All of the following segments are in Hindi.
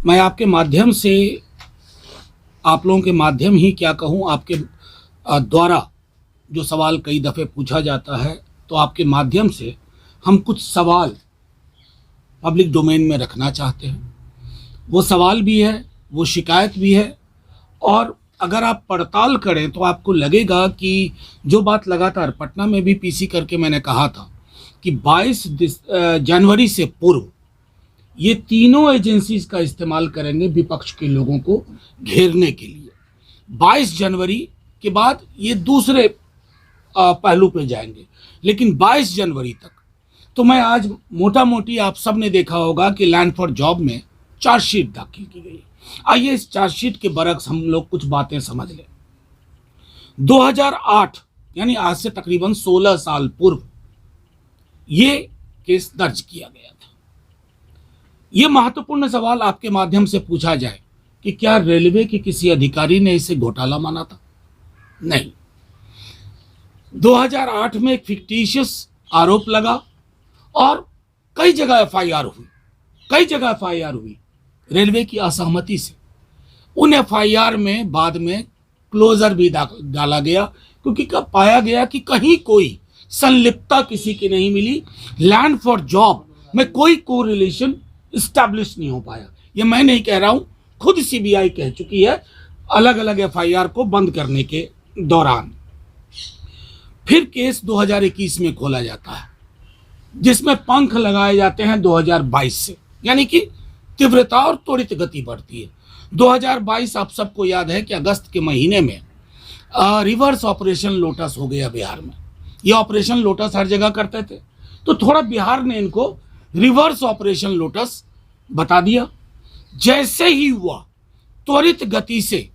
मैं आपके माध्यम से, आप लोगों के माध्यम ही क्या कहूँ, आपके द्वारा जो सवाल कई दफ़े पूछा जाता है, तो आपके माध्यम से हम कुछ सवाल पब्लिक डोमेन में रखना चाहते हैं। वो सवाल भी है, वो शिकायत भी है, और अगर आप पड़ताल करें तो आपको लगेगा कि जो बात लगातार पटना में भी पीसी करके मैंने कहा था कि 22 जनवरी से पूर्व ये तीनों एजेंसीज का इस्तेमाल करेंगे विपक्ष के लोगों को घेरने के लिए। 22 जनवरी के बाद ये दूसरे पहलू पे जाएंगे, लेकिन 22 जनवरी तक तो मैं आज मोटा मोटी, आप सब ने देखा होगा कि लैंड फॉर जॉब में चार्जशीट दाखिल की गई। आइए इस चार्जशीट के बरक्स हम लोग कुछ बातें समझ लें। 2008 यानी आज से तकरीबन 16 साल पूर्व ये केस दर्ज किया गया था। ये महत्वपूर्ण सवाल आपके माध्यम से पूछा जाए कि क्या रेलवे के किसी अधिकारी ने इसे घोटाला माना था? नहीं। 2008 में एक फिक्टिशियस आरोप लगा और कई जगह एफआईआर हुई रेलवे की असहमति से। उन एफआईआर में बाद में क्लोजर भी डाला गया, क्योंकि पाया गया कि कहीं कोई संलिप्तता किसी की नहीं मिली। लैंड फॉर जॉब में कोई कोरिलेशन इस्टेब्लिश नहीं हो पाया। ये मैं नहीं कह रहा हूं, खुद सीबीआई कह चुकी है अलग अलग एफआईआर को बंद करने के दौरान। फिर केस 2021 में खोला जाता है, जिसमें पंख लगाए जाते हैं 2022 से, यानी कि तीव्रता और त्वरित गति बढ़ती है। 2022 आप सबको याद है कि अगस्त के महीने में रिवर्स ऑपरेशन लोटस हो गया बिहार में। ये ऑपरेशन लोटस हर जगह करते थे, तो थोड़ा बिहार ने इनको रिवर्स ऑपरेशन लोटस बता दिया। जैसे ही हुआ, त्वरित गति से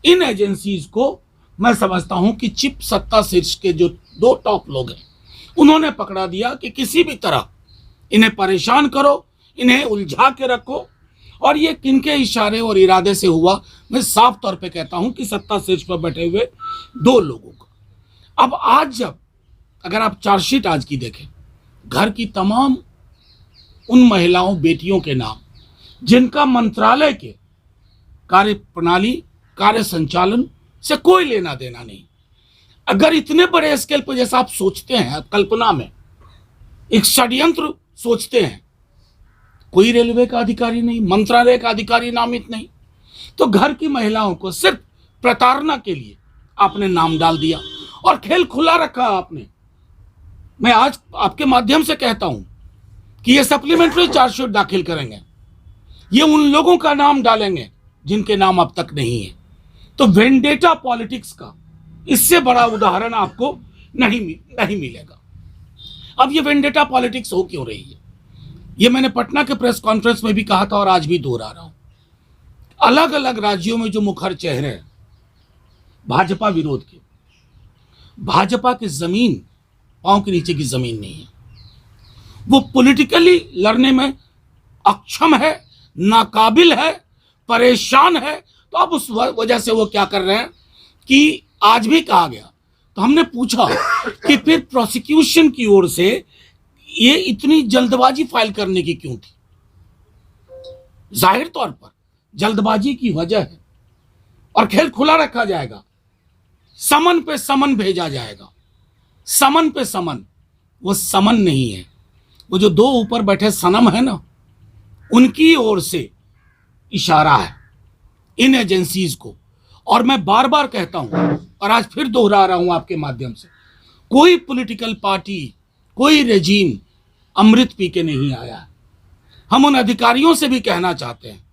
इन एजेंसीज को, मैं समझता हूं कि चिप सत्ता शीर्ष के जो दो टॉप लोग हैं, उन्होंने पकड़ा दिया कि किसी भी तरह इन्हें परेशान करो, इन्हें उलझा के रखो। और ये किनके इशारे और इरादे से हुआ, मैं साफ तौर पे कहता हूं कि सत्ता शीर्ष पर बैठे हुए दो लोगों का। अब आज जब अगर आप चार्जशीट आज की देखें, घर की तमाम उन महिलाओं, बेटियों के नाम जिनका मंत्रालय के कार्य प्रणाली, कार्य संचालन से कोई लेना देना नहीं। अगर इतने बड़े स्केल पर, जैसा आप सोचते हैं, कल्पना में एक षड्यंत्र सोचते हैं, कोई रेलवे का अधिकारी नहीं, मंत्रालय का अधिकारी नामित नहीं, तो घर की महिलाओं को सिर्फ प्रताड़ना के लिए आपने नाम डाल दिया और खेल खुला रखा आपने। मैं आज आपके माध्यम से कहता हूं कि ये सप्लीमेंट्री चार्जशीट दाखिल करेंगे, ये उन लोगों का नाम डालेंगे जिनके नाम अब तक नहीं है। तो वेंडेटा पॉलिटिक्स का इससे बड़ा उदाहरण आपको नहीं मिलेगा। अब ये वेंडेटा पॉलिटिक्स हो क्यों रही है, ये मैंने पटना के प्रेस कॉन्फ्रेंस में भी कहा था और आज भी दोहरा रहा हूं। अलग अलग राज्यों में जो मुखर चेहरे हैं भाजपा विरोध के, भाजपा की जमीन पांव के नीचे की जमीन नहीं है, वो पॉलिटिकली लड़ने में अक्षम है, नाकाबिल है, परेशान है। तो अब उस वजह से वो क्या कर रहे हैं कि आज भी कहा गया, तो हमने पूछा कि फिर प्रोसिक्यूशन की ओर से ये इतनी जल्दबाजी फाइल करने की क्यों थी? जाहिर तौर पर जल्दबाजी की वजह है, और खेल खुला रखा जाएगा। समन पे समन भेजा जाएगा, समन पे समन। वो समन नहीं है, वो जो दो ऊपर बैठे सनम है ना, उनकी ओर से इशारा है इन एजेंसीज को। और मैं बार बार कहता हूं और आज फिर दोहरा रहा हूं आपके माध्यम से, कोई पॉलिटिकल पार्टी, कोई रेजीम अमृत पी के नहीं आया है। हम उन अधिकारियों से भी कहना चाहते हैं